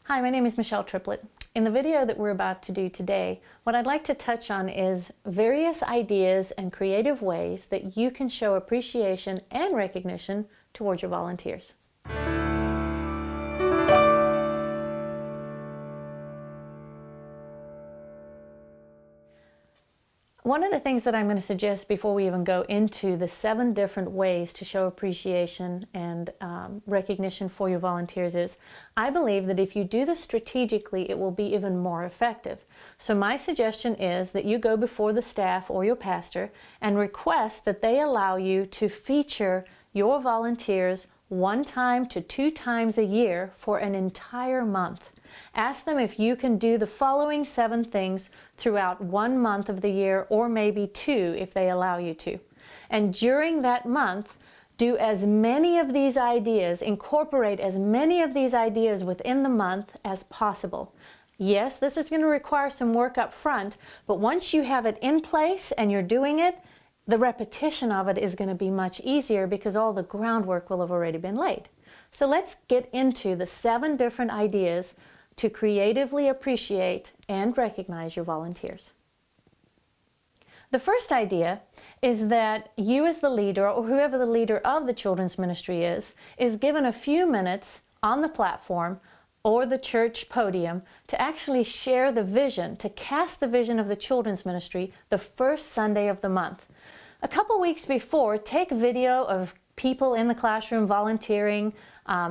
Hi, my name is Michelle Triplett. In the video that we're about to do today, what I'd like to touch on is various ideas and creative ways that you can show appreciation and recognition towards your volunteers. One of the things that I'm going to suggest before we even go into the 7 different ways to show appreciation and recognition for your volunteers is, I believe that if you do this strategically, it will be even more effective. So my suggestion is that you go before the staff or your pastor and request that they allow you to feature your volunteers 1 time to 2 times a year for an entire month. Ask them if you can do the following 7 things throughout 1 month of the year, or maybe 2 if they allow you to. And during that month, do as many of these ideas, incorporate as many of these ideas within the month as possible. Yes, this is going to require some work up front, but once you have it in place and you're doing it, the repetition of it is going to be much easier because all the groundwork will have already been laid. So let's get into the 7 different ideas to creatively appreciate and recognize your volunteers. The first idea is that you as the leader, or whoever the leader of the children's ministry is given a few minutes on the platform or the church podium to actually share the vision, to cast the vision of the children's ministry the first Sunday of the month. A couple weeks before, take video of people in the classroom volunteering,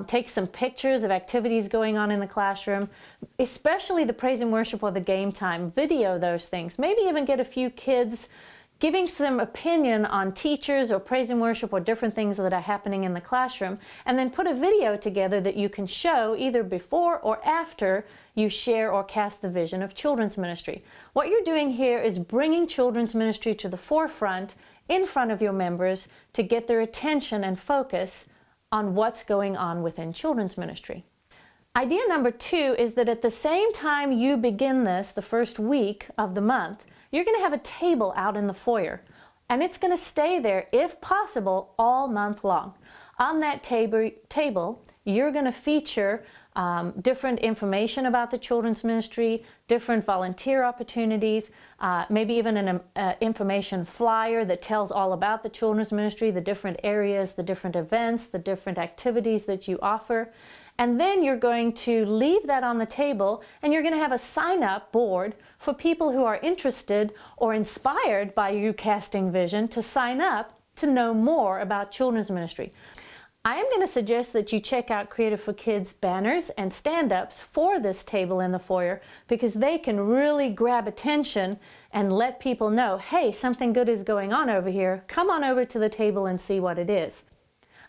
take some pictures of activities going on in the classroom, especially the praise and worship or the game time. Video those things. Maybe even get a few kids giving some opinion on teachers or praise and worship or different things that are happening in the classroom, and then put a video together that you can show either before or after you share or cast the vision of children's ministry. What you're doing here is bringing children's ministry to the forefront in front of your members to get their attention and focus on what's going on within children's ministry. Idea number 2 is that at the same time you begin this, the first week of the month, you're going to have a table out in the foyer, and it's going to stay there, if possible, all month long. On that table, you're going to feature different information about the children's ministry, different volunteer opportunities, maybe even an information flyer that tells all about the children's ministry, the different areas, the different events, the different activities that you offer. And then you're going to leave that on the table, and you're going to have a sign-up board for people who are interested or inspired by you casting vision to sign up to know more about children's ministry. I am going to suggest that you check out Creative for Kids banners and stand-ups for this table in the foyer, because they can really grab attention and let people know, hey, something good is going on over here. Come on over to the table and see what it is.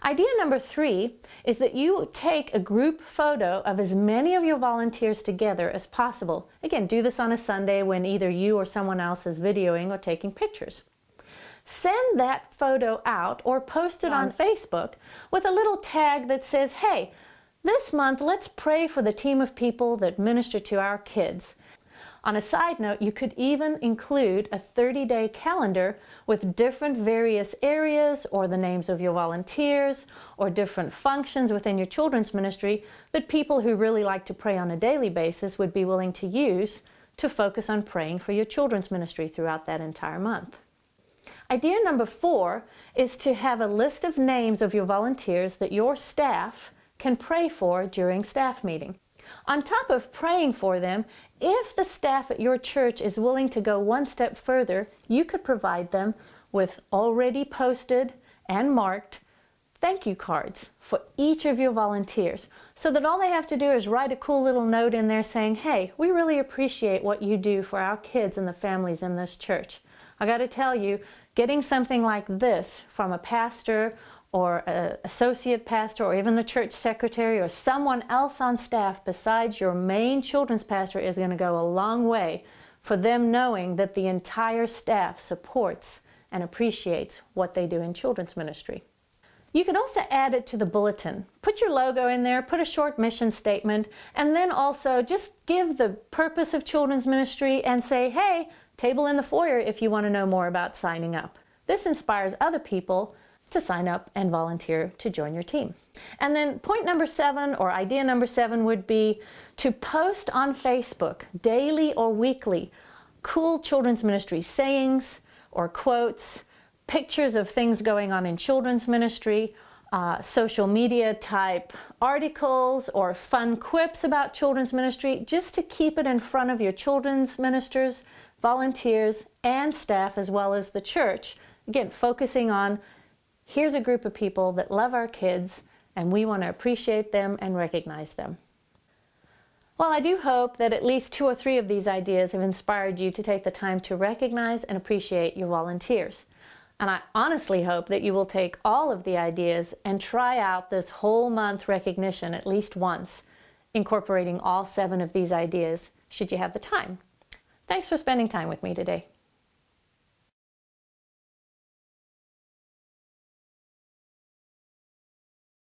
Idea number 3 is that you take a group photo of as many of your volunteers together as possible. Again, do this on a Sunday when either you or someone else is videoing or taking pictures. Send that photo out or post it on Facebook with a little tag that says, hey, this month let's pray for the team of people that minister to our kids. On a side note, you could even include a 30-day calendar with different various areas or the names of your volunteers or different functions within your children's ministry that people who really like to pray on a daily basis would be willing to use to focus on praying for your children's ministry throughout that entire month. Idea number 4 is to have a list of names of your volunteers that your staff can pray for during staff meeting. On top of praying for them, if the staff at your church is willing to go one step further, you could provide them with already posted and marked thank you cards for each of your volunteers, so that all they have to do is write a cool little note in there saying, hey, we really appreciate what you do for our kids and the families in this church. I got to tell you, getting something like this from a pastor or an associate pastor or even the church secretary or someone else on staff besides your main children's pastor is going to go a long way for them knowing that the entire staff supports and appreciates what they do in children's ministry. You can also add it to the bulletin. Put your logo in there, put a short mission statement, and then also just give the purpose of children's ministry and say, hey, table in the foyer if you want to know more about signing up. This inspires other people to sign up and volunteer to join your team. And then point number 7, or idea number 7, would be to post on Facebook daily or weekly cool children's ministry sayings or quotes, pictures of things going on in children's ministry, social media type articles or fun quips about children's ministry, just to keep it in front of your children's ministers, volunteers, and staff, as well as the church. Again, focusing on, here's a group of people that love our kids and we want to appreciate them and recognize them. Well, I do hope that at least 2 or 3 of these ideas have inspired you to take the time to recognize and appreciate your volunteers. And I honestly hope that you will take all of the ideas and try out this whole month recognition at least once, incorporating all 7 of these ideas, should you have the time. Thanks for spending time with me today.